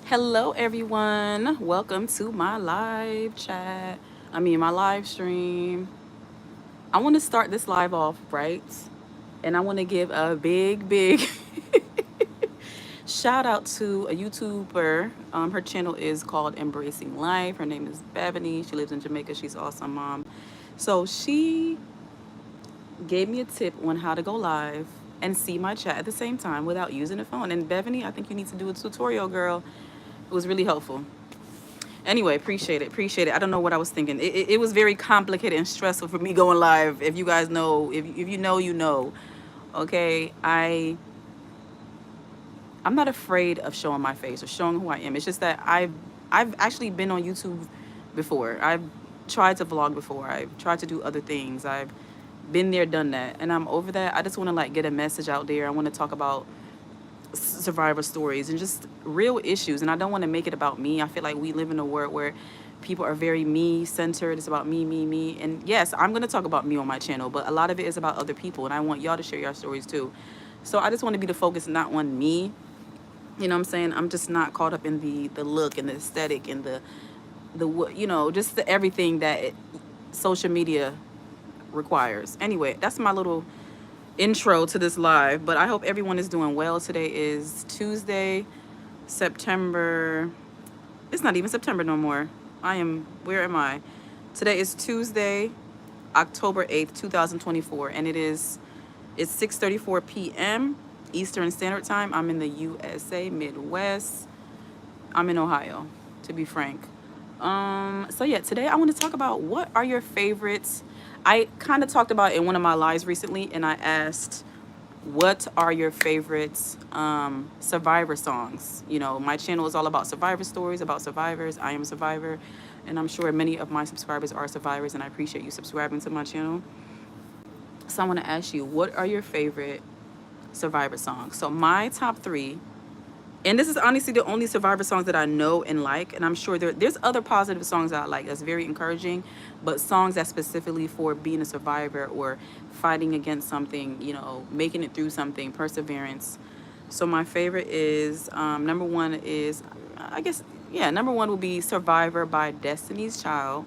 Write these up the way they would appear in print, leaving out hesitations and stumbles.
Hello, everyone. Welcome to my my live stream. I want to start this live off right, and I want to give a big shout out to a YouTuber. Her channel is called Embracing Life. Her name is Bethany. She lives in Jamaica. She's awesome, mom. So she gave me a tip on how to go live and see my chat at the same time without using a phone. And Bethany, I think you need to do a tutorial, girl. It was really helpful. Anyway, appreciate it. I don't know what I was thinking. It was very complicated and stressful for me going live. If you guys know, if you know, you know. Okay, I'm not afraid of showing my face or showing who I am. It's just that I've actually been on YouTube before. I've tried to vlog before. I've tried to do other things. I've been there, done that, and I'm over that. I just want to like get a message out there. I want to talk about survivor stories and just real issues, and I don't want to make it about me. I feel like we live in a world where people are very me centered. It's about me, and yes, I'm going to talk about me on my channel, but a lot of it is about other people, and I want y'all to share your stories too. So I just want to be the focus, not on me. You know what I'm saying? I'm just not caught up in the look and the aesthetic and just the everything that social media requires. Anyway, that's my little intro to this live, but I hope everyone is doing well. Today is Tuesday, September. It's not even September no more. Where am I? Today is Tuesday, October 8th, 2024, and it's 6:34 p.m. Eastern Standard Time. I'm in the USA Midwest. I'm in Ohio, to be frank. So yeah, today I want to talk about what are your favorites. I kind of talked about it in one of my lives recently, and I asked, what are your favorites survivor songs? You know, my channel is all about survivor stories, about survivors. I am a survivor, and I'm sure many of my subscribers are survivors, and I appreciate you subscribing to my channel. So I want to ask you, what are your favorite survivor songs? So my top three, and this is honestly the only survivor songs that I know and like, and I'm sure there's other positive songs that I like that's very encouraging, but songs that specifically for being a survivor or fighting against something, you know, making it through something, perseverance. So my favorite is number one is, I guess, yeah, number one will be Survivor by Destiny's Child.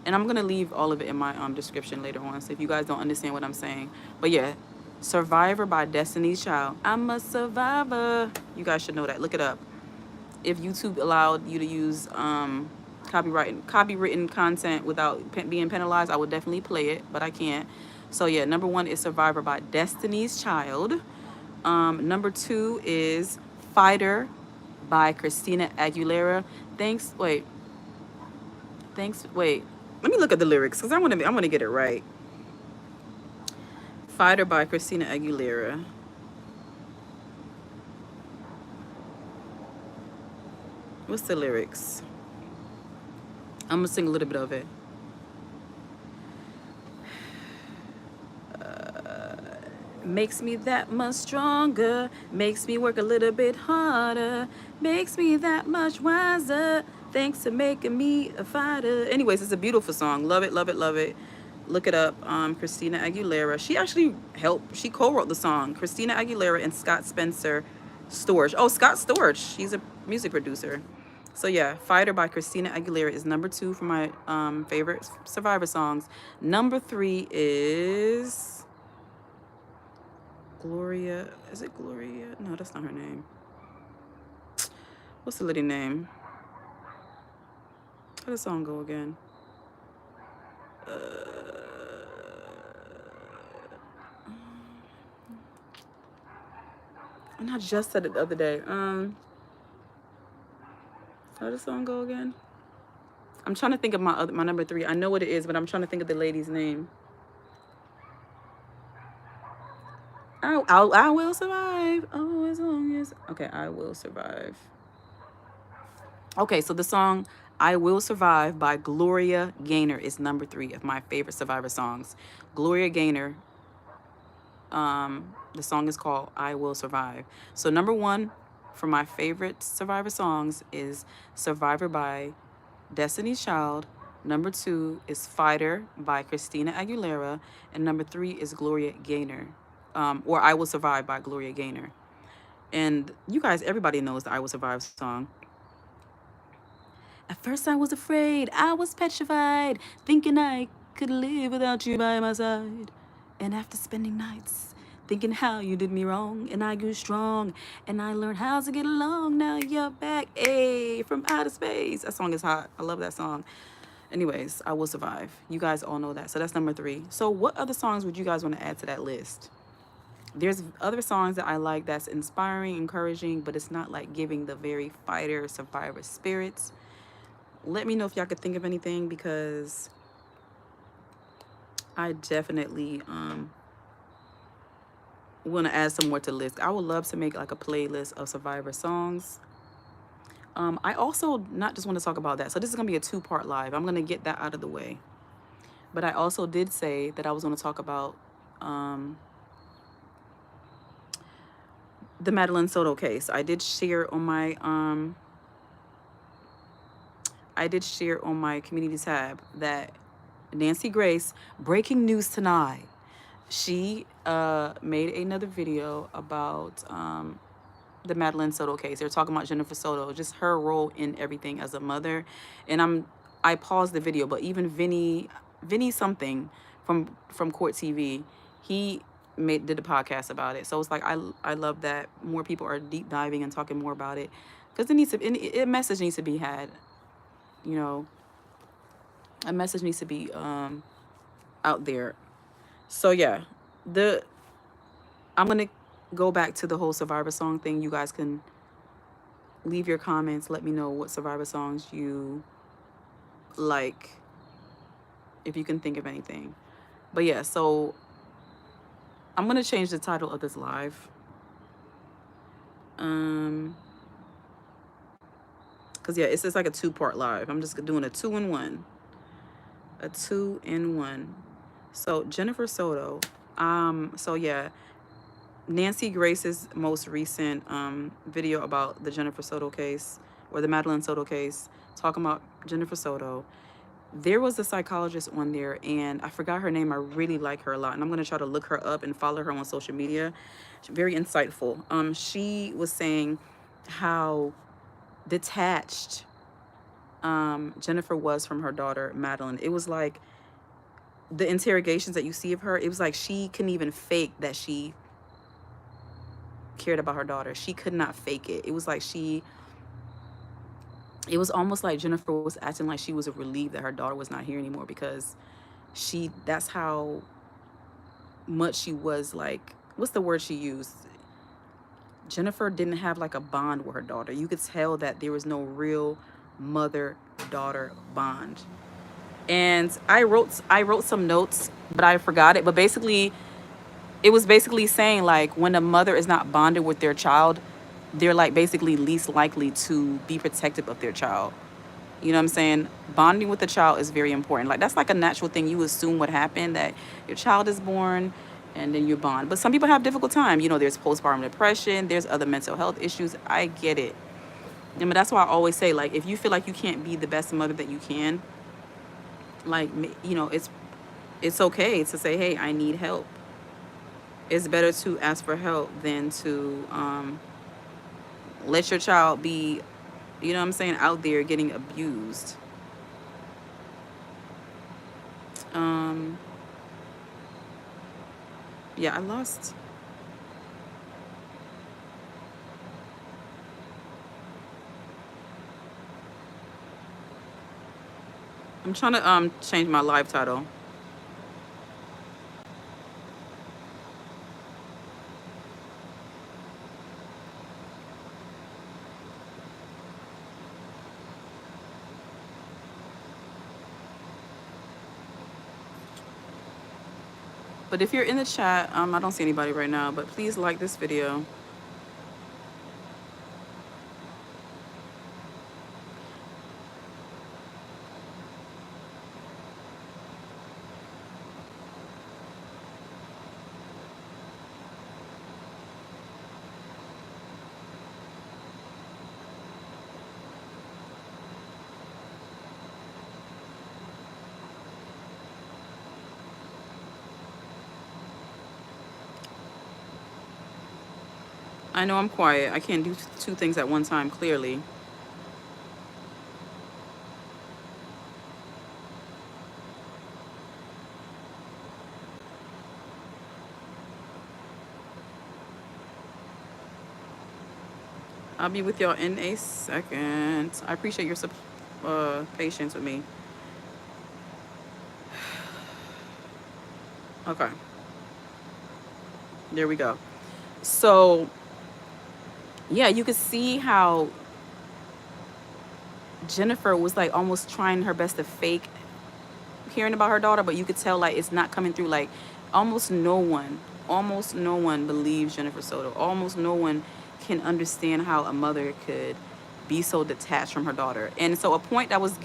And I'm gonna leave all of it in my description later on, so if you guys don't understand what I'm saying. But yeah, Survivor by Destiny's Child. I'm a survivor. You guys should know that. Look it up. If YouTube allowed you to use copywritten content without being penalized, I would definitely play it, but I can't. So yeah, number one is Survivor by Destiny's Child. Number two is Fighter by Christina Aguilera. Thanks. Wait. Thanks. Wait. Let me look at the lyrics because I want to get it right. Fighter by Christina Aguilera. What's the lyrics? I'm gonna sing a little bit of it. Makes me that much stronger, makes me work a little bit harder, makes me that much wiser. Thanks for making me a fighter. Anyways, it's a beautiful song. Love it, love it, love it. Look it up. Christina Aguilera. She actually helped. She co-wrote the song. Christina Aguilera and Scott Spencer Storch. Oh, Scott Storch. He's a music producer. So yeah, Fighter by Christina Aguilera is number two for my favorite Survivor songs. Number three is Gloria. Is it Gloria? No, that's not her name. What's the lady name? How does the song go again? And I just said it the other day. How does the song go again? I'm trying to think of my number three. I know what it is, but I'm trying to think of the lady's name. I will survive. Oh, as long as. Okay, I will survive. Okay, so the song I Will Survive by Gloria Gaynor is number three of my favorite Survivor songs. Gloria Gaynor, the song is called I Will Survive. So number one for my favorite Survivor songs is Survivor by Destiny's Child. Number two is Fighter by Christina Aguilera. And number three is Gloria Gaynor, or I Will Survive by Gloria Gaynor. And you guys, everybody knows the I Will Survive song. At first I was afraid, I was petrified, thinking I could live without you by my side. And after spending nights thinking how you did me wrong, and I grew strong, and I learned how to get along. Now you're back, ayy, from outer space. That song is hot. I love that song. Anyways, I Will Survive. You guys all know that. So that's number 3. So what other songs would you guys want to add to that list? There's other songs that I like that's inspiring, encouraging, but it's not like giving the very fighter, survivor spirits. Let me know if y'all could think of anything, because I definitely want to add some more to the list. I would love to make like a playlist of survivor songs. I also not just want to talk about that. So this is going to be a 2-part live. I'm going to get that out of the way. But I also did say that I was going to talk about the Madeline Soto case. I did share on my community tab that Nancy Grace, breaking news tonight. She made another video about the Madeline Soto case. They're talking about Jennifer Soto, just her role in everything as a mother. And I paused the video, but even Vinny something from Court TV, he did a podcast about it. So it's like I love that more people are deep diving and talking more about it, because a message needs to be had. You know, a message needs to be out there. So yeah, I'm gonna go back to the whole Survivor song thing. You guys can leave your comments. Let me know what Survivor songs you like, if you can think of anything. But yeah, so I'm gonna change the title of this live. Cause yeah, it's just like a 2-part live. I'm just doing a 2-in-1. A 2-in-1. So Jennifer Soto. So yeah, Nancy Grace's most recent video about the Jennifer Soto case, or the Madeline Soto case, talking about Jennifer Soto. There was a psychologist on there, and I forgot her name. I really like her a lot, and I'm going to try to look her up and follow her on social media. She's very insightful. She was saying how detached Jennifer was from her daughter, Madeline. It was like the interrogations that you see of her, it was like she couldn't even fake that she cared about her daughter. She could not fake it. It was like it was almost like Jennifer was acting like she was relieved that her daughter was not here anymore, because that's how much she was like, what's the word she used? Jennifer didn't have like a bond with her daughter. You could tell that there was no real mother-daughter bond. And I wrote some notes, but I forgot it. But basically, it was basically saying like when a mother is not bonded with their child, they're like basically least likely to be protective of their child. You know what I'm saying? Bonding with the child is very important. Like that's like a natural thing. You assume what happened, that your child is born and then you bond. But some people have difficult time. You know, there's postpartum depression, there's other mental health issues. I get it. And but that's why I always say, like, if you feel like you can't be the best mother that you can, like, you know, it's okay to say, hey, I need help. It's better to ask for help than to let your child be, you know what I'm saying, out there getting abused. Yeah, I lost. I'm trying to change my live title. But if you're in the chat, I don't see anybody right now, but please like this video. I know I'm quiet. I can't do two things at one time, clearly. I'll be with y'all in a second. I appreciate your patience with me. Okay, there we go. So, yeah, you could see how Jennifer was like almost trying her best to fake hearing about her daughter, but you could tell like it's not coming through. Like almost no one, almost no one believes Jennifer Soto. Almost no one can understand how a mother could be so detached from her daughter. And so a point that was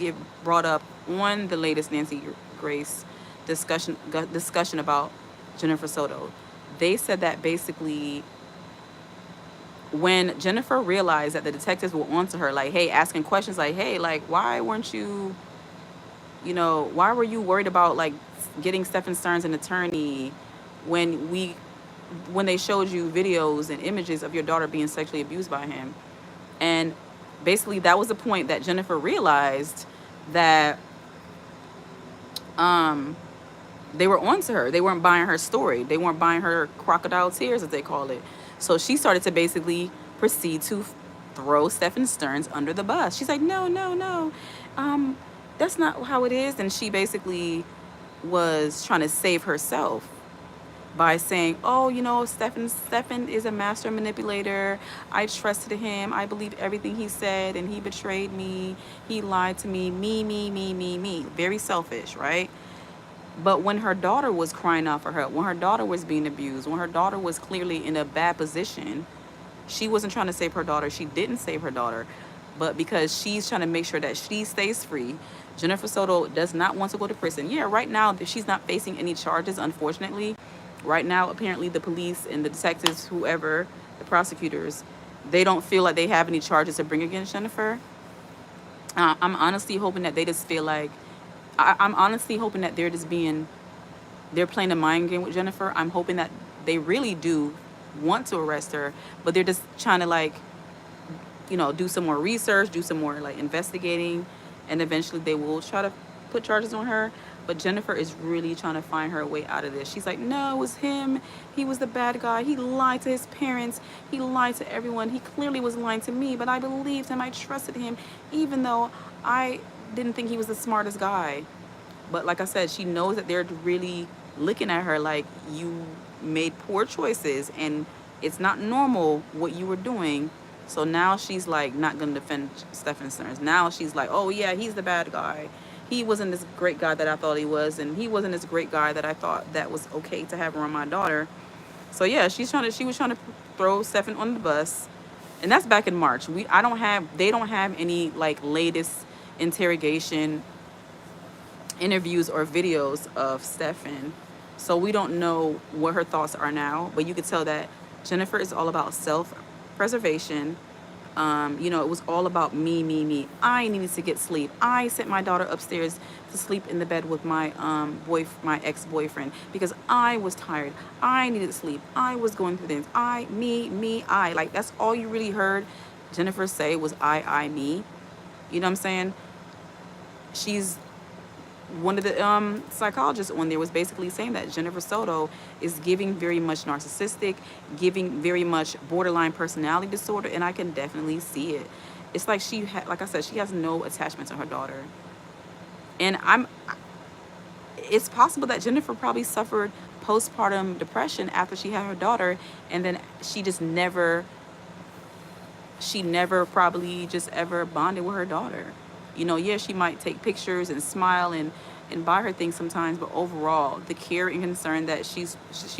brought up on the latest Nancy Grace discussion about Jennifer Soto, they said that basically when Jennifer realized that the detectives were onto her, like, hey, asking questions like, hey, like, why weren't you, why were you worried about like getting Stephen Stearns an attorney when when they showed you videos and images of your daughter being sexually abused by him? And basically that was the point that Jennifer realized that um they were onto her. They weren't buying her story. They weren't buying her crocodile tears, as they call it. So she started to basically proceed to throw Stephen Stearns under the bus. She's like, no, no, no. Um, that's not how it is. And she basically was trying to save herself by saying, oh, Stephen is a master manipulator. I trusted him. I believed everything he said, and he betrayed me. He lied to me. Me. Very selfish, right? But when her daughter was crying out for help, when her daughter was being abused, when her daughter was clearly in a bad position, she wasn't trying to save her daughter. She didn't save her daughter. But because she's trying to make sure that she stays free, Jennifer Soto does not want to go to prison. Yeah, right now she's not facing any charges, unfortunately. Right now, apparently the police and the detectives, whoever, the prosecutors, they don't feel like they have any charges to bring against Jennifer. I'm honestly hoping that they just feel like I'm honestly hoping that they're playing a mind game with Jennifer. I'm hoping that they really do want to arrest her, but they're just trying to like, do some more research, do some more like investigating, and eventually they will try to put charges on her. But Jennifer is really trying to find her way out of this. She's like, no, it was him. He was the bad guy. He lied to his parents. He lied to everyone. He clearly was lying to me, but I believed him. I trusted him, even though I didn't think he was the smartest guy. But like I said, she knows that they're really looking at her like you made poor choices and it's not normal what you were doing. So now she's like not gonna defend Stephen Stearns. Now she's like, oh yeah, he's the bad guy. He wasn't this great guy that I thought he was, and he wasn't this great guy that I thought that was okay to have around my daughter. So yeah, she was trying to throw Stephen on the bus, and that's back in March. They don't have any like latest interrogation interviews or videos of Stefan. So we don't know what her thoughts are now, but you could tell that Jennifer is all about self-preservation. It was all about me. I needed to get sleep. I sent my daughter upstairs to sleep in the bed with my ex-boyfriend because I was tired. I needed sleep. I was going through things. I. Like that's all you really heard Jennifer say was me. You know what I'm saying? She's one of the psychologists on there was basically saying that Jennifer Soto is giving very much narcissistic, giving very much borderline personality disorder, and I can definitely see it. It's like like I said, she has no attachment to her daughter, and it's possible that Jennifer probably suffered postpartum depression after she had her daughter, and then she never probably just ever bonded with her daughter. Yeah, she might take pictures and smile and buy her things sometimes, but overall, the care and concern that she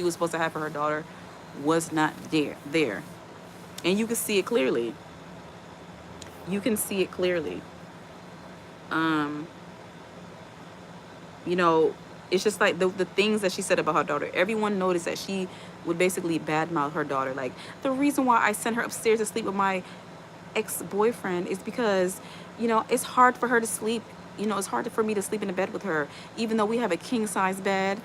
was supposed to have for her daughter was not there. And you can see it clearly. You can see it clearly. Um, it's just like the things that she said about her daughter. Everyone noticed that she would basically badmouth her daughter. Like, the reason why I sent her upstairs to sleep with my ex-boyfriend is because it's hard for her to sleep. It's hard for me to sleep in a bed with her, even though we have a king size bed.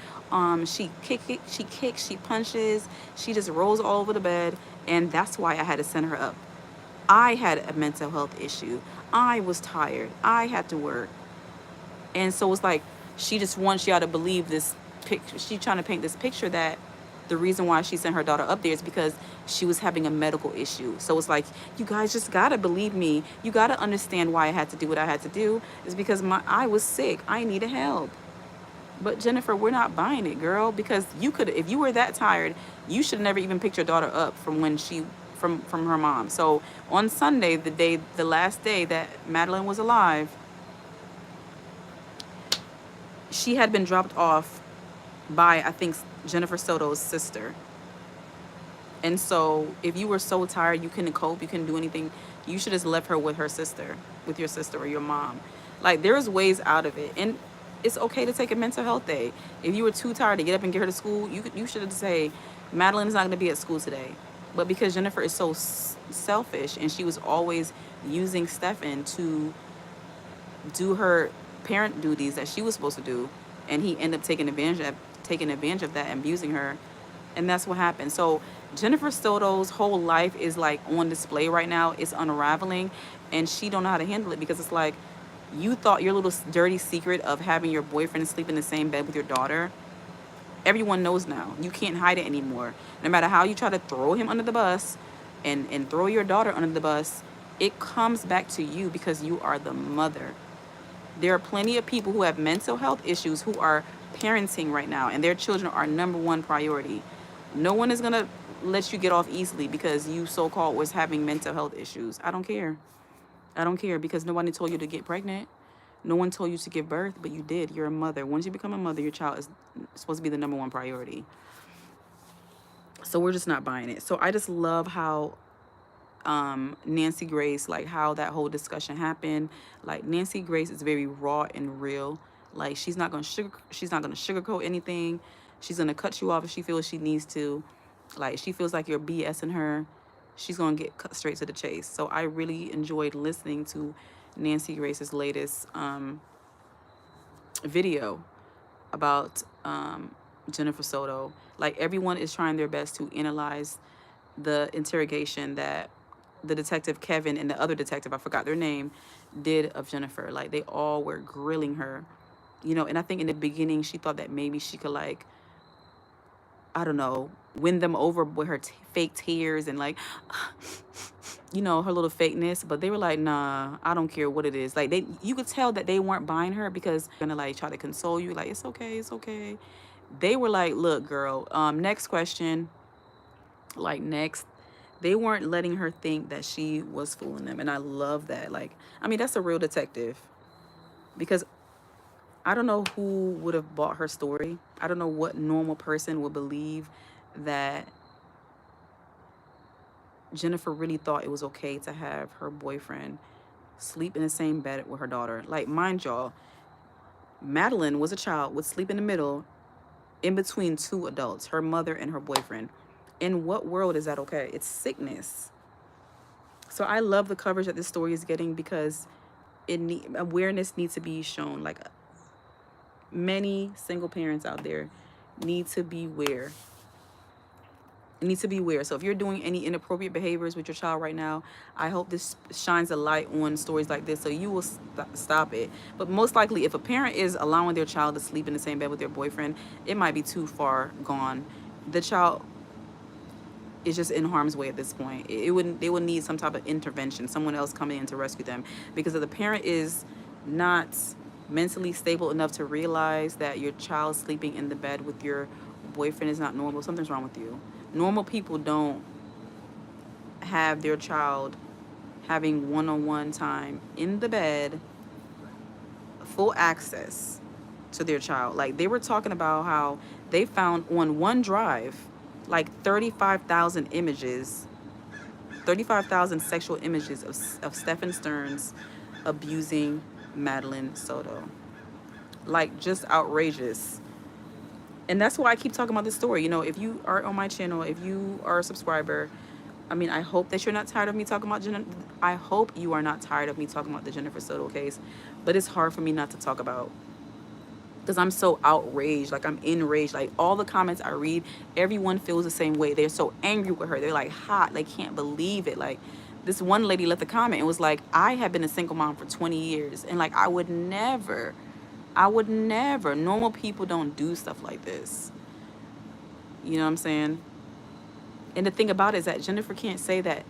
She kicks, she punches, she just rolls all over the bed, And that's why I had to send her up. I had a mental health issue. I was tired. I had to work. And so it's like she just wants y'all to believe this picture. She's trying to paint this picture that the reason why she sent her daughter up there is because she was having a medical issue. So it's like, you guys just gotta believe me. You gotta understand why I had to do what I had to do. Is because I was sick. I needed help. But Jennifer, we're not buying it, girl, because you could, if you were that tired, you should never even picked your daughter up from when she from her mom. So on Sunday, the last day that Madeline was alive, she had been dropped off by, I think, Jennifer Soto's sister. And so if you were so tired you couldn't cope, you couldn't do anything, you should just left her with her sister, with your sister or your mom. Like, there's ways out of it. And it's okay to take a mental health day. If you were too tired to get up and get her to school, you should say, Madeline is not going to be at school today. But because Jennifer is so selfish and she was always using Stefan to do her parent duties that she was supposed to do, and he ended up taking advantage of that and abusing her, and that's what happened. So Jennifer Soto's whole life is like on display right now. It's unraveling, and she don't know how to handle it because it's like, you thought your little dirty secret of having your boyfriend sleep in the same bed with your daughter, everyone knows now. You can't hide it anymore. No matter how you try to throw him under the bus and throw your daughter under the bus, it comes back to you because you are the mother. There are plenty of people who have mental health issues who are parenting right now, and their children are number one priority. No one is going to let you get off easily because you so-called was having mental health issues. I don't care. I don't care because nobody told you to get pregnant. No one told you to give birth, but you did. You're a mother. Once you become a mother, your child is supposed to be the number one priority. So we're just not buying it. So I just love how Nancy Grace, like how that whole discussion happened. Like, Nancy Grace is very raw and real. Like, she's not gonna sugarcoat anything. She's gonna cut you off if she feels she needs to. Like, she feels like you're BSing her, she's gonna get cut straight to the chase. So I really enjoyed listening to Nancy Grace's latest video about Jennifer Soto. Like, everyone is trying their best to analyze the interrogation that the detective Kevin and the other detective, I forgot their name, did of Jennifer. Like, they all were grilling her, and I think in the beginning she thought that maybe she could, like, I don't know, win them over with her fake tears and, like, her little fakeness. But they were like, nah, I don't care what it is. Like, you could tell that they weren't buying her because they're gonna, like, try to console you, like, it's okay, it's okay. They were like, look, girl, next question. Like, next. They weren't letting her think that she was fooling them, and I love that. Like, I mean, that's a real detective, because I don't know who would have bought her story. I don't know what normal person would believe that Jennifer really thought it was okay to have her boyfriend sleep in the same bed with her daughter. Like, mind y'all, Madeline was a child, would sleep in the middle, in between two adults, her mother and her boyfriend. In what world is that okay? It's sickness. So I love the coverage that this story is getting because awareness needs to be shown. Like, many single parents out there need to beware. Need to beware. So if you're doing any inappropriate behaviors with your child right now, I hope this shines a light on stories like this so you will stop it. But most likely, if a parent is allowing their child to sleep in the same bed with their boyfriend, it might be too far gone. The child is just in harm's way at this point. They would need some type of intervention, someone else coming in to rescue them. Because if the parent is not mentally stable enough to realize that your child sleeping in the bed with your boyfriend is not normal, something's wrong with you. Normal people don't have their child having one-on-one time in the bed, full access to their child. Like, they were talking about how they found on OneDrive like 35,000 images, 35,000 sexual images of Stephen Stearns abusing Madeline Soto. Like, just outrageous. And that's why I keep talking about this story. If you are on my channel, if you are a subscriber, I mean, I hope that you're not tired of me talking about I hope you are not tired of me talking about the Jennifer Soto case, but it's hard for me not to talk about. because I'm so outraged. Like, I'm enraged. Like, all the comments I read, everyone feels the same way. They're so angry with her. They're like hot. They can't believe it. Like, this one lady left a comment and was like, I have been a single mom for 20 years. And like, I would never. Normal people don't do stuff like this. You know what I'm saying? And the thing about it is that Jennifer can't say that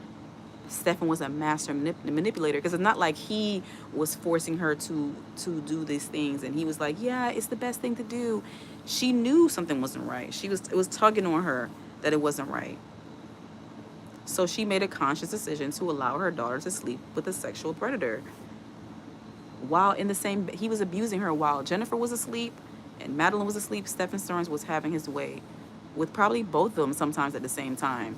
Stefan was a master manipulator, because it's not like he was forcing her to do these things and he was like, yeah, it's the best thing to do. She knew something wasn't right. It was tugging on her that it wasn't right. So she made a conscious decision to allow her daughter to sleep with a sexual predator. While in the same, he was abusing her while Jennifer was asleep and Madeline was asleep. Stefan Stearns was having his way with probably both of them sometimes at the same time.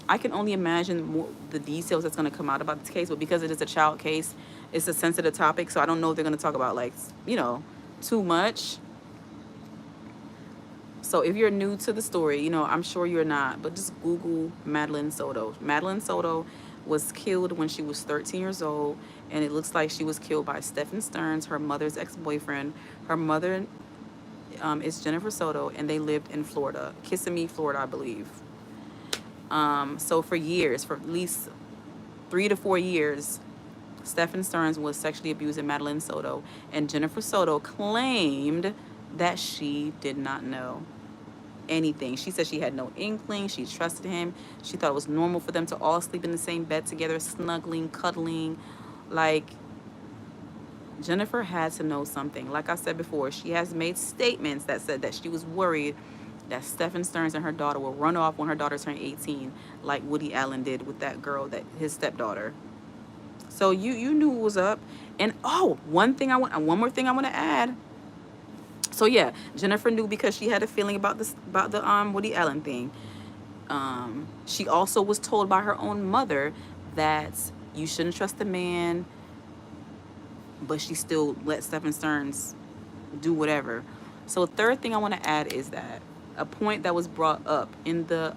I can only imagine more, the details that's going to come out about this case, but because it is a child case, it's a sensitive topic, so I don't know if they're going to talk about, like, too much. So if you're new to the story, I'm sure you're not, but just Google Madeline Soto. Madeline Soto was killed when she was 13 years old, and it looks like she was killed by Stefan Stearns, her mother's ex-boyfriend. Her mother is Jennifer Soto, and they lived in Florida, Kissimmee, Florida, I believe. So for years, for at least 3 to 4 years, Stefan Stearns was sexually abusing Madeline Soto, and Jennifer Soto claimed that she did not know anything. She said she had no inkling. She trusted him. She thought it was normal for them to all sleep in the same bed together, snuggling, cuddling. Like, Jennifer had to know something. Like I said before, she has made statements that said that she was worried that Stefan Stearns and her daughter will run off when her daughter turned 18, like Woody Allen did with that girl, that his stepdaughter. So you knew what was up. And one more thing I want to add. So yeah, Jennifer knew because she had a feeling about the Woody Allen thing. She also was told by her own mother that you shouldn't trust the man, but she still let Stefan Stearns do whatever. So third thing I want to add is that a point that was brought up in the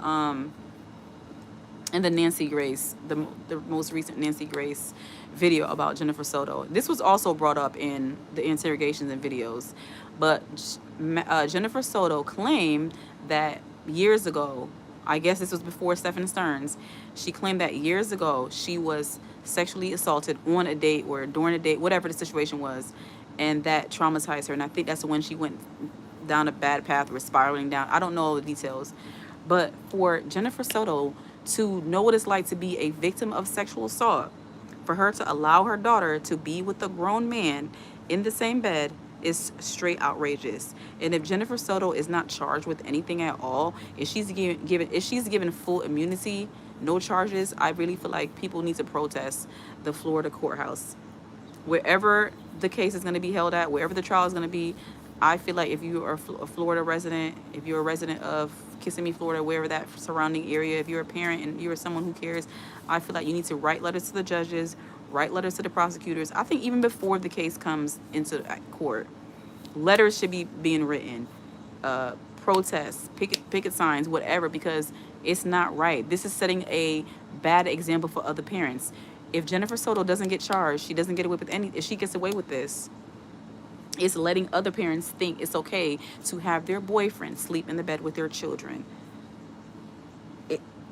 Nancy Grace, the most recent Nancy Grace video about Jennifer Soto. This was also brought up in the interrogations and videos, but Jennifer Soto claimed that years ago, I guess this was before Stefan Stearns, she claimed that years ago she was sexually assaulted on a date or during a date, whatever the situation was, and that traumatized her. And I think that's when she went down a bad path or spiraling down. I don't know all the details. But for Jennifer Soto to know what it's like to be a victim of sexual assault, for her to allow her daughter to be with a grown man in the same bed, is straight outrageous. And if Jennifer Soto is not charged with anything at all, if she's given full immunity, no charges, I really feel like people need to protest the Florida courthouse. Wherever the case is going to be held at, wherever the trial is going to be, I feel like if you are a Florida resident, if you're a resident of Kissimmee, Florida, wherever that surrounding area, if you're a parent and you're someone who cares, I feel like you need to write letters to the judges, write letters to the prosecutors. I think even before the case comes into court, letters should be being written, protests, picket signs, whatever, because it's not right. This is setting a bad example for other parents. If Jennifer Soto doesn't get charged, she doesn't get away with if she gets away with this, it's letting other parents think it's okay to have their boyfriend sleep in the bed with their children.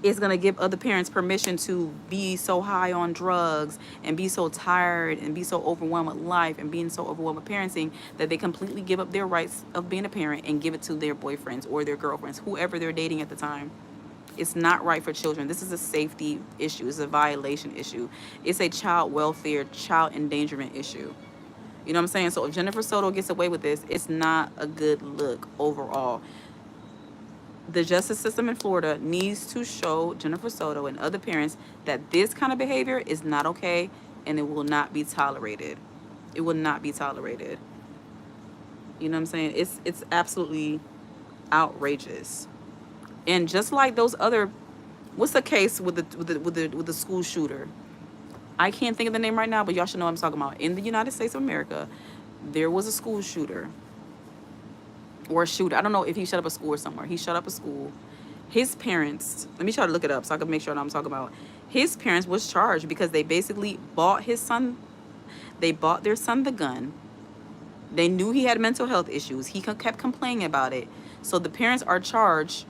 It's going to give other parents permission to be so high on drugs and be so tired and be so overwhelmed with life and being so overwhelmed with parenting that they completely give up their rights of being a parent and give it to their boyfriends or their girlfriends, whoever they're dating at the time. It's not right for children. This is a safety issue. It's a violation issue. It's a child welfare, child endangerment issue. You know what I'm saying? So if Jennifer Soto gets away with this, it's not a good look overall. The justice system in Florida needs to show Jennifer Soto and other parents that this kind of behavior is not okay and it will not be tolerated. It will not be tolerated. You know what I'm saying? It's absolutely outrageous. And just like those other, what's the case with the school shooter? I can't think of the name right now, but y'all should know what I'm talking about. In the United States of America, there was a school shooter. Or a shooter. I don't know if he shut up a school or somewhere. He shut up a school. His parents, let me try to look it up so I can make sure what I'm talking about. His parents was charged because they basically bought their son the gun. They knew he had mental health issues. He kept complaining about it. So the parents are charged,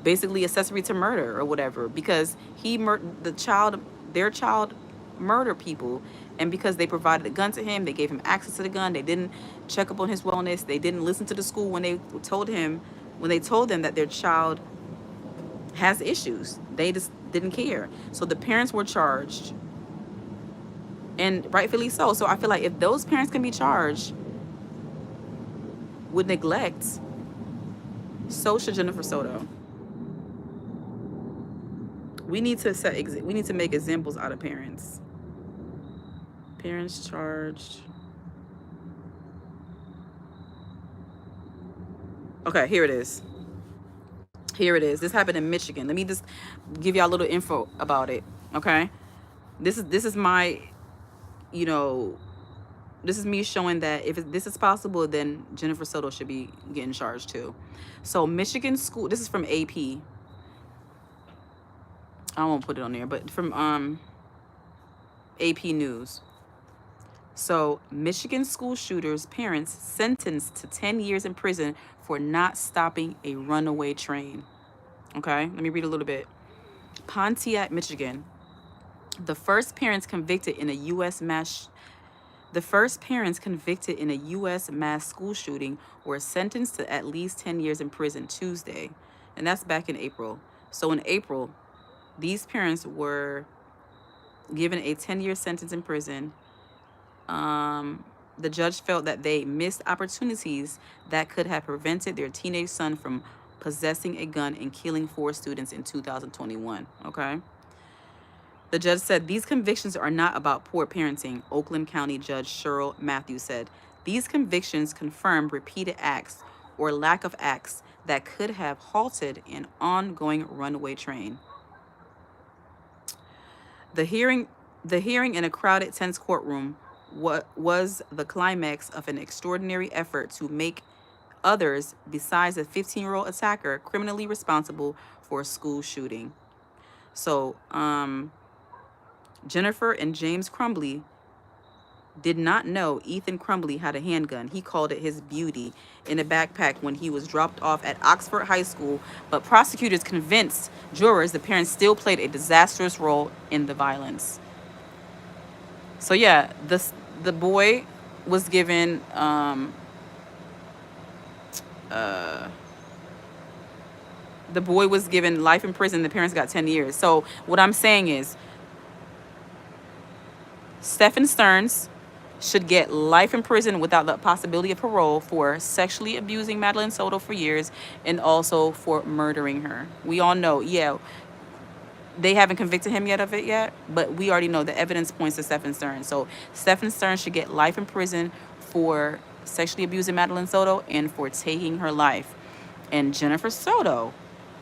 basically accessory to murder or whatever, because their child murdered people, and because they provided a gun to him, they gave him access to the gun. They didn't check up on his wellness. They didn't listen to the school when they told them that their child has issues. They just didn't care. So the parents were charged, and rightfully so. So I feel like if those parents can be charged with neglect, so should Jennifer Soto. We need to we need to make examples out of parents. Parents charged. Okay, here it is. Here it is. This happened in Michigan. Let me just give y'all a little info about it. Okay, this is my, you know, this is me showing that if this is possible, then Jennifer Soto should be getting charged too. So Michigan school. This is from AP. I won't put it on there, but from AP News. So Michigan school shooters' parents sentenced to 10 years in prison for not stopping a runaway train. Okay, let me read a little bit. Pontiac, Michigan. The first parents convicted in a U.S. mass school shooting were sentenced to at least 10 years in prison Tuesday, and that's back in April. So in April, these parents were given a 10-year sentence in prison. The judge felt that they missed opportunities that could have prevented their teenage son from possessing a gun and killing 4 students in 2021. Okay. The judge said these convictions are not about poor parenting. Oakland County Judge Cheryl Matthews said these convictions confirm repeated acts or lack of acts that could have halted an ongoing runaway train. The hearing in a crowded, tense courtroom was the climax of an extraordinary effort to make others, besides the 15-year-old attacker, criminally responsible for a school shooting. So, Jennifer and James Crumbly did not know Ethan Crumbly had a handgun. He called it his beauty in a backpack when he was dropped off at Oxford High School, but prosecutors convinced jurors the parents still played a disastrous role in the violence. So yeah, the boy was given life in prison. The parents got 10 years. So what I'm saying is Stephen Stearns should get life in prison without the possibility of parole for sexually abusing Madeline Soto for years and also for murdering her. We all know, yeah, they haven't convicted him yet of it yet, but we already know the evidence points to Stephen Stearns. So Stephen Stearns should get life in prison for sexually abusing Madeline Soto and for taking her life. And Jennifer Soto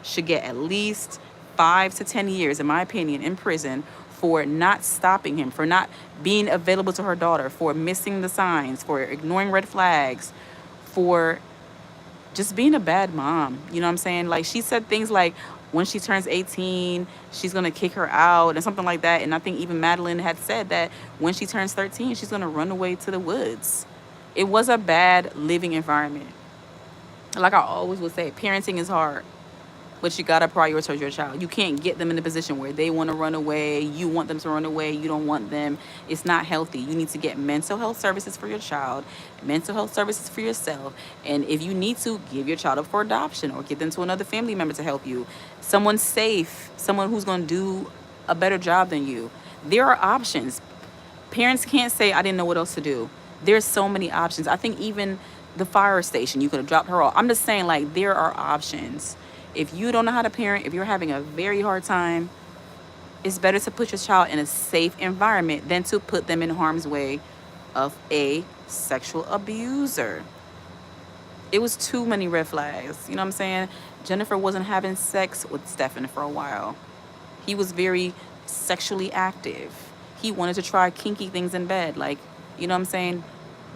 should get at least 5 to 10 years, in my opinion, in prison for not stopping him, for not being available to her daughter, for missing the signs, for ignoring red flags, for just being a bad mom. You know what I'm saying? Like, she said things like when she turns 18, she's going to kick her out and something like that. And I think even Madeline had said that when she turns 13, she's going to run away to the woods. It was a bad living environment. Like I always would say, parenting is hard, but you got to prioritize your child. You can't get them in a position where they want to run away. You want them to run away. You don't want them. It's not healthy. You need to get mental health services for your child, mental health services for yourself. And if you need to, give your child up for adoption or give them to another family member to help you. Someone safe, someone who's going to do a better job than you. There are options. Parents can't say, I didn't know what else to do. There's so many options. I think even the fire station, you could have dropped her off. I'm just saying, like, there are options. If you don't know how to parent, if you're having a very hard time, it's better to put your child in a safe environment than to put them in harm's way of a sexual abuser. It was too many red flags. You know what I'm saying? Jennifer wasn't having sex with Stephen for a while. He was very sexually active. He wanted to try kinky things in bed, like, you know what I'm saying?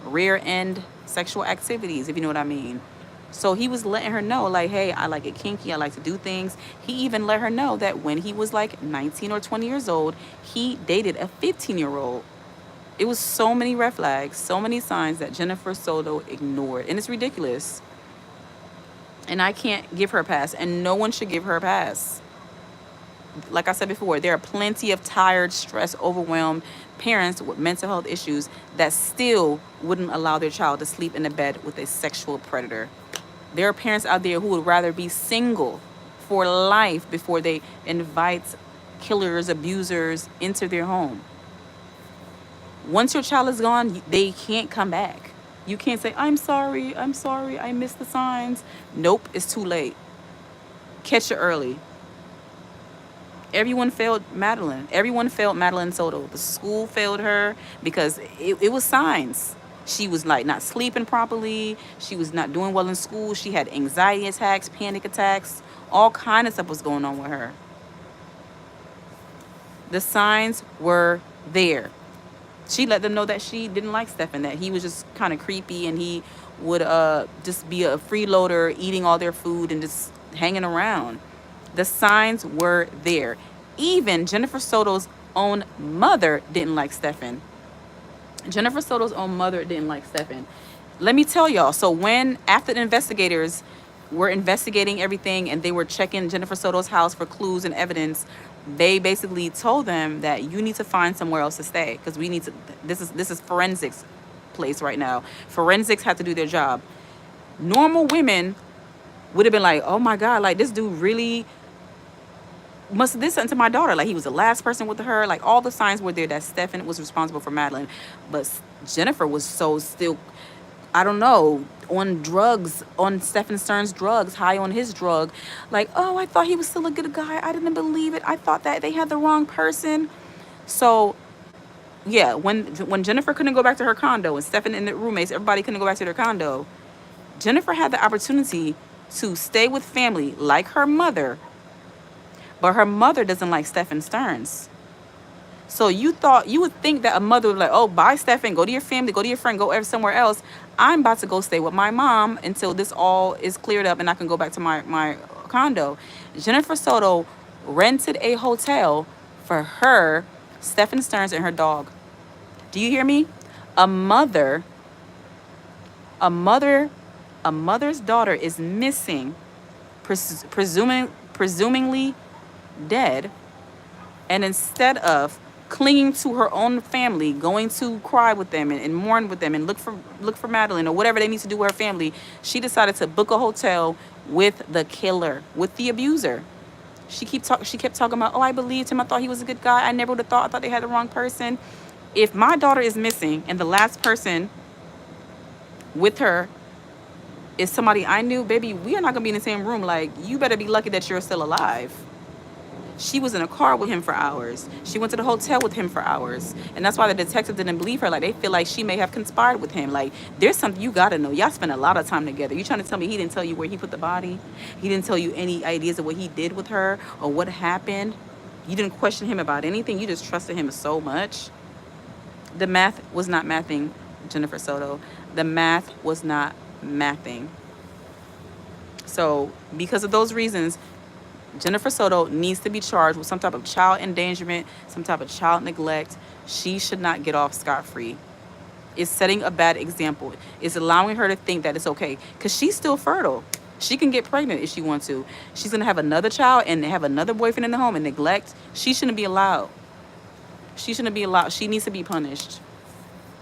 Rear end sexual activities, if you know what I mean. So he was letting her know, like, hey, I like it kinky. I like to do things. He even let her know that when he was like 19 or 20 years old, he dated a 15-year-old. It was so many red flags, so many signs that Jennifer Soto ignored. And it's ridiculous. And I can't give her a pass. And no one should give her a pass. Like I said before, there are plenty of tired, stressed, overwhelmed parents with mental health issues that still wouldn't allow their child to sleep in a bed with a sexual predator. There are parents out there who would rather be single for life before they invite killers, abusers into their home. Once your child is gone, they can't come back. You can't say, I'm sorry, I missed the signs. Nope, it's too late. Catch it early. Everyone failed Madeline. Everyone failed Madeline Soto. The school failed her because it was signs. She was like not sleeping properly. She was not doing well in school. She had anxiety attacks, panic attacks. All kind of stuff was going on with her. The signs were there. She let them know that she didn't like Stefan, that he was just kind of creepy and he would just be a freeloader, eating all their food and just hanging around. The signs were there. Even Jennifer Soto's own mother didn't like Stefan. Jennifer Soto's own mother didn't like Stefan. Let me tell y'all. So after the investigators were investigating everything and they were checking Jennifer Soto's house for clues and evidence, they basically told them that you need to find somewhere else to stay because we need to. This is forensics place right now. Forensics had to do their job. Normal women would have been like, oh my God, like this dude really must have did something to my daughter. Like he was the last person with her. Like all the signs were there that Stefan was responsible for Madeline. But Jennifer was so still, I don't know, on drugs, on Stefan Stern's drugs, high on his drug. Like, oh, I thought he was still a good guy. I didn't believe it. I thought that they had the wrong person. So yeah, when Jennifer couldn't go back to her condo and Stefan and the roommates, everybody couldn't go back to their condo, Jennifer had the opportunity to stay with family like her mother, but her mother doesn't like Stefan Stearns. So you would think that a mother would be like, oh, bye, Stefan, go to your family, go to your friend, go somewhere else. I'm about to go stay with my mom until this all is cleared up and I can go back to my condo. Jennifer Soto rented a hotel for her, Stefan Stearns, and her dog. Do you hear me? A mother, a mother a mother's daughter is missing, presumingly dead, and instead of clinging to her own family, going to cry with them and mourn with them and look for Madeline or whatever they need to do with her family, she decided to book a hotel with the killer, with the abuser. She kept talking about, oh, I believed him. I thought he was a good guy. I never would have thought. I thought they had the wrong person. If my daughter is missing and the last person with her is somebody I knew, baby, we are not going to be in the same room. Like, you better be lucky that you're still alive. She was in a car with him for hours. She went to the hotel with him for hours. And that's why the detective didn't believe her. Like, they feel like she may have conspired with him. Like, there's something you got to know. Y'all spent a lot of time together. You trying to tell me he didn't tell you where he put the body? He didn't tell you any ideas of what he did with her or what happened? You didn't question him about anything. You just trusted him so much. The math was not mathing, Jennifer Soto. The math was not mathing. So because of those reasons, Jennifer Soto needs to be charged with some type of child endangerment, some type of child neglect. She should not get off scot-free. It's setting a bad example. It's allowing her to think that it's okay because she's still fertile. She can get pregnant if she wants to. She's going to have another child and have another boyfriend in the home and neglect. She shouldn't be allowed. She shouldn't be allowed. She needs to be punished.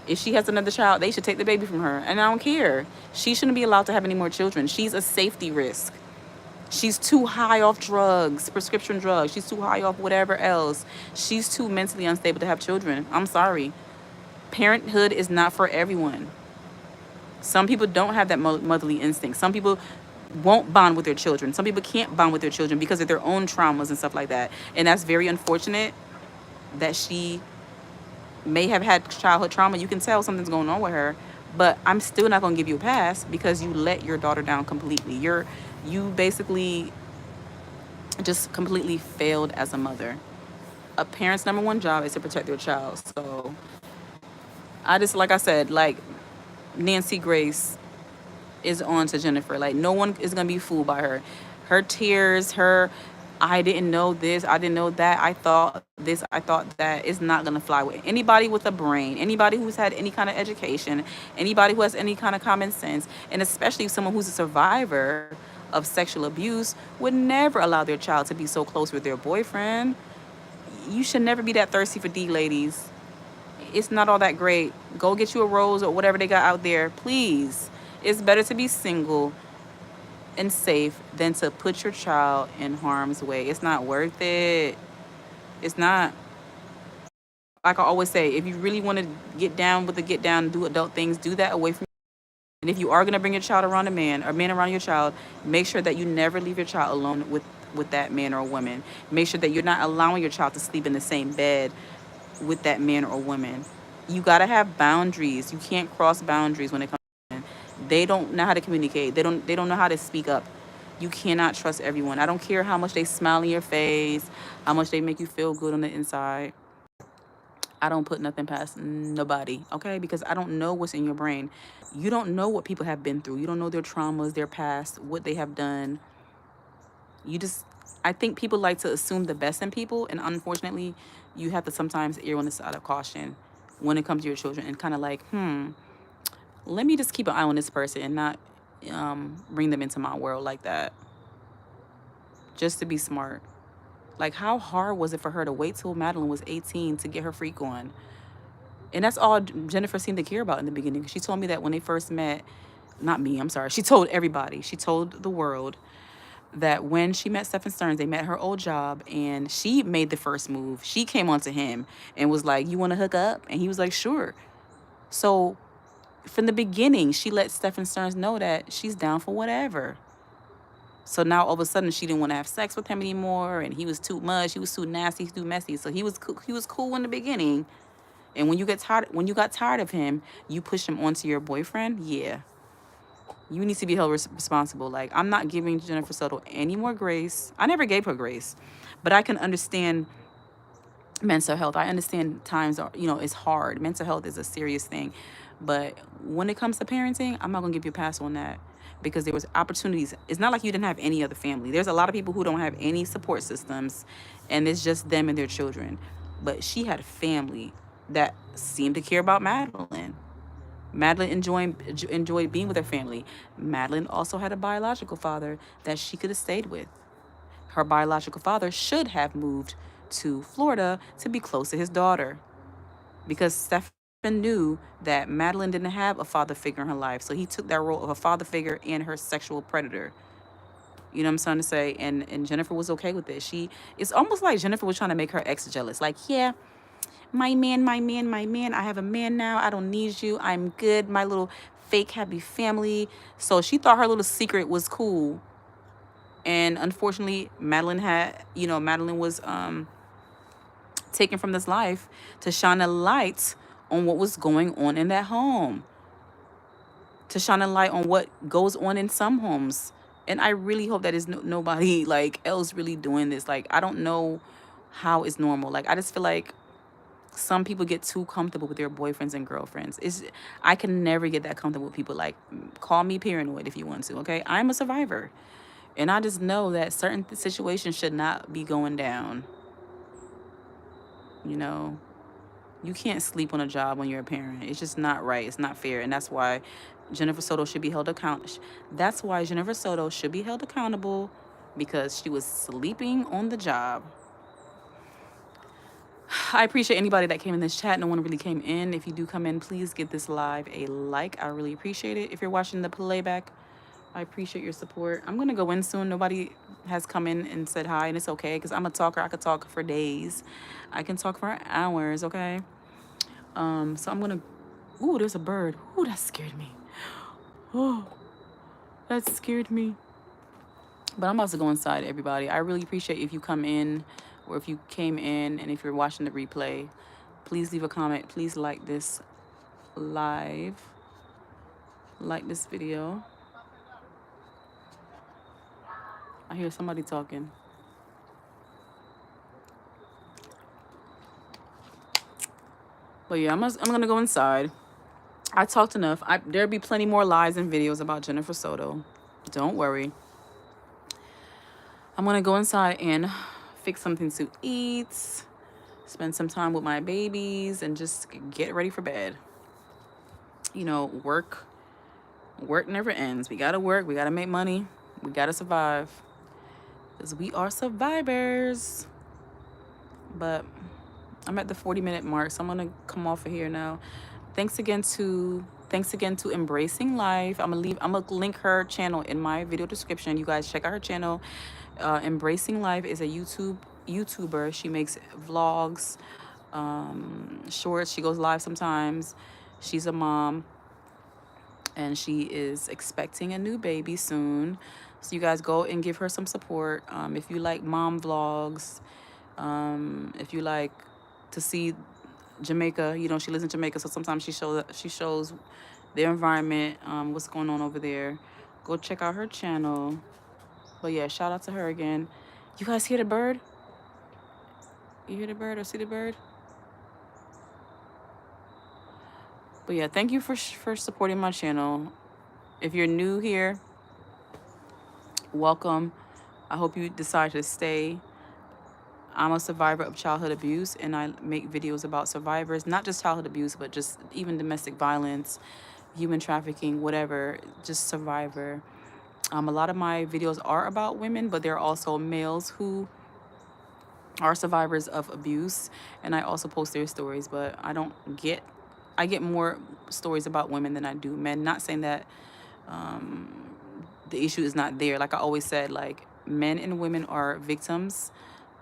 If she has another child, they should take the baby from her. And I don't care. She shouldn't be allowed to have any more children. She's a safety risk. She's too high off drugs, prescription drugs. She's too high off whatever else. She's too mentally unstable to have children. I'm sorry. Parenthood is not for everyone. Some people don't have that motherly instinct. Some people won't bond with their children. Some people can't bond with their children because of their own traumas and stuff like that. And that's very unfortunate that she may have had childhood trauma. You can tell something's going on with her, but I'm still not going to give you a pass because you let your daughter down completely. You basically just completely failed as a mother. A parent's number one job is to protect their child. So I just, like I said, like Nancy Grace is on to Jennifer. Like, no one is going to be fooled by her. Her tears, her I didn't know this, I didn't know that, I thought this, I thought that. It's not gonna fly with anybody with a brain, anybody who's had any kind of education, anybody who has any kind of common sense, and especially someone who's a survivor of sexual abuse would never allow their child to be so close with their boyfriend. You should never be that thirsty for D, ladies. It's not all that great. Go get you a rose or whatever they got out there, please. It's better to be single and safe than to put your child in harm's way. It's not worth it. It's not. Like I always say, if you really want to get down with the get down, do adult things, do that away from. And if you are gonna bring your child around a man or man around your child, make sure that you never leave your child alone with that man or woman. Make sure that you're not allowing your child to sleep in the same bed with that man or woman. You gotta have boundaries. You can't cross boundaries when it comes to men. They don't know how to communicate. They don't know how to speak up. You cannot trust everyone. I don't care how much they smile in your face, how much they make you feel good on the inside. I don't put nothing past nobody, okay? Because I don't know what's in your brain. You don't know what people have been through. You don't know their traumas, their past, what they have done. You just, I think people like to assume the best in people, and unfortunately, you have to sometimes err on the side of caution when it comes to your children and kind of like, let me just keep an eye on this person and not bring them into my world like that, just to be smart. Like, how hard was it for her to wait till Madeline was 18 to get her freak on? And that's all Jennifer seemed to care about in the beginning. She told me that when they first met, not me, I'm sorry. She told everybody. She told the world that when she met Stephen Stearns, they met her old job, and she made the first move. She came onto him and was like, "You want to hook up?" And he was like, "Sure." So from the beginning, she let Stephen Stearns know that she's down for whatever. So now all of a sudden she didn't want to have sex with him anymore, and he was too much. He was too nasty. He was too messy. So he was cool in the beginning, and when you got tired of him, you push him onto your boyfriend. Yeah, you need to be held responsible. Like, I'm not giving Jennifer Soto any more grace. I never gave her grace, but I can understand mental health. I understand times are, it's hard. Mental health is a serious thing. But when it comes to parenting, I'm not going to give you a pass on that, because there was opportunities. It's not like you didn't have any other family. There's a lot of people who don't have any support systems, and it's just them and their children. But she had a family that seemed to care about Madeline. Madeline enjoyed being with her family. Madeline also had a biological father that she could have stayed with. Her biological father should have moved to Florida to be close to his daughter, because Stefan knew that Madeline didn't have a father figure in her life. So he took that role of a father figure and her sexual predator. You know what I'm trying to say? And Jennifer was okay with it. It's almost like Jennifer was trying to make her ex jealous. Like, yeah, my man, my man, my man. I have a man now. I don't need you. I'm good. My little fake happy family. So she thought her little secret was cool. And unfortunately, Madeline was taken from this life to shine a light on what was going on in that home, to shine a light on what goes on in some homes. And I really hope that is nobody like else really doing this. Like, I don't know how it's normal. Like, I just feel like some people get too comfortable with their boyfriends and girlfriends. I can never get that comfortable with people. Like, call me paranoid if you want to, okay? I'm a survivor. And I just know that certain situations should not be going down. You know, you can't sleep on a job when you're a parent. It's just not right. It's not fair. And that's why Jennifer Soto should be held account. That's why Jennifer Soto should be held accountable, because she was sleeping on the job. I appreciate anybody that came in this chat. No one really came in. If you do come in, please give this live a like. I really appreciate it. If you're watching the playback, I appreciate your support. I'm going to go in soon. Nobody has come in and said hi, and it's okay, because I'm a talker. I could talk for days. I can talk for hours, okay? So I'm going to... Ooh, there's a bird. Ooh, that scared me. Oh, that scared me. But I'm about to go inside, everybody. I really appreciate if you come in, or if you came in, and if you're watching the replay, please leave a comment. Please like this live. Like this video. I hear somebody talking. But yeah, I'm gonna go inside. I talked enough. There'll be plenty more lives and videos about Jennifer Soto. Don't worry. I'm gonna go inside and fix something to eat, spend some time with my babies, and just get ready for bed. You know, work never ends. We gotta work, we gotta make money, we gotta survive. Because we are survivors. But I'm at the 40-minute mark, so I'm gonna come off of here now. Thanks again to Embracing Life. I'm gonna link her channel in my video description. You guys check out her channel. Embracing Life is a YouTuber. She makes vlogs, shorts. She goes live sometimes. She's a mom, and she is expecting a new baby soon. So you guys go and give her some support. If you like mom vlogs, if you like to see Jamaica, you know, she lives in Jamaica, so sometimes she shows their environment, what's going on over there. Go check out her channel. But yeah, shout out to her again. You guys hear the bird? You hear the bird or see the bird? But yeah, thank you for supporting my channel. If you're new here, welcome. I hope you decide to stay. I'm a survivor of childhood abuse, and I make videos about survivors, not just childhood abuse, but just even domestic violence, human trafficking, whatever, just survivor. A lot of my videos are about women, but there are also males who are survivors of abuse, and I also post their stories. But I get more stories about women than I do men. Not saying that the issue is not there. Like I always said, like men and women are victims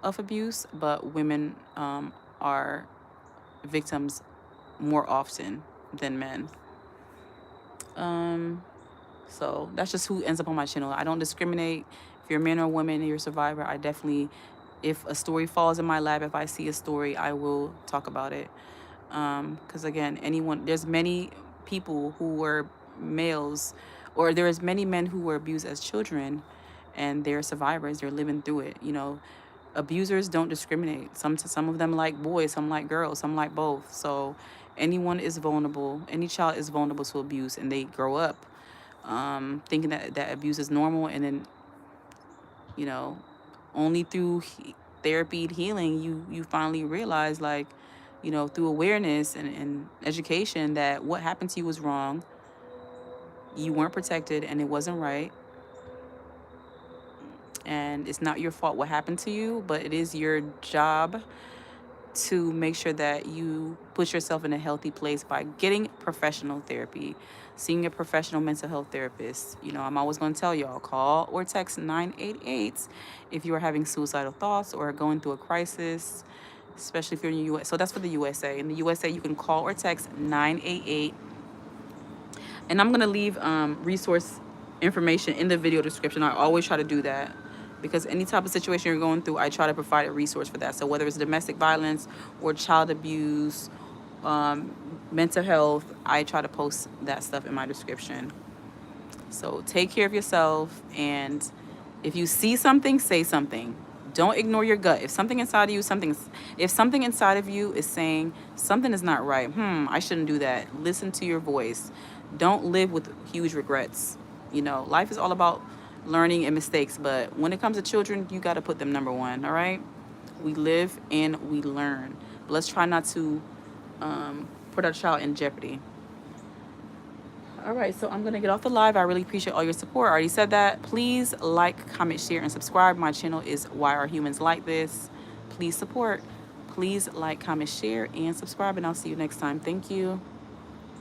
of abuse, but women are victims more often than men. So that's just who ends up on my channel. I don't discriminate. If you're a man or a woman and you're a survivor, I definitely, if a story falls in my lap, if I see a story, I will talk about it. Because again, there's many people who were males, or there's many men who were abused as children, and they're survivors. They're living through it. You know, abusers don't discriminate. Some of them like boys, some like girls, some like both. So anyone is vulnerable. Any child is vulnerable to abuse, and they grow up thinking that abuse is normal, and then, you know, only through therapy and healing you finally realize, like, you know, through awareness and education, that what happened to you was wrong. You weren't protected, and it wasn't right. And it's not your fault what happened to you, but it is your job to make sure that you put yourself in a healthy place by getting professional therapy, seeing a professional mental health therapist. You know, I'm always going to tell y'all, call or text 988 if you are having suicidal thoughts or going through a crisis, especially if you're in the US. So that's for the USA. In the USA, you can call or text 988. And I'm going to leave resource information in the video description. I always try to do that, because any type of situation you're going through, I try to provide a resource for that. So whether it's domestic violence or child abuse, mental health, I try to post that stuff in my description. So take care of yourself, and if you see something, say something. Don't ignore your gut. If something inside of you, if something inside of you is saying something is not right, I shouldn't do that. Listen to your voice. Don't live with huge regrets. You know, life is all about learning and mistakes, but when it comes to children, you got to put them number one. All right, we live and we learn, but let's try not to put our child in jeopardy. All right, so I'm gonna get off the live. I really appreciate all your support. I already said that. Please like, comment, share, and subscribe. My channel is Why Are Humans Like This. Please support. Please like, comment, share, and subscribe, and I'll see you next time. Thank you.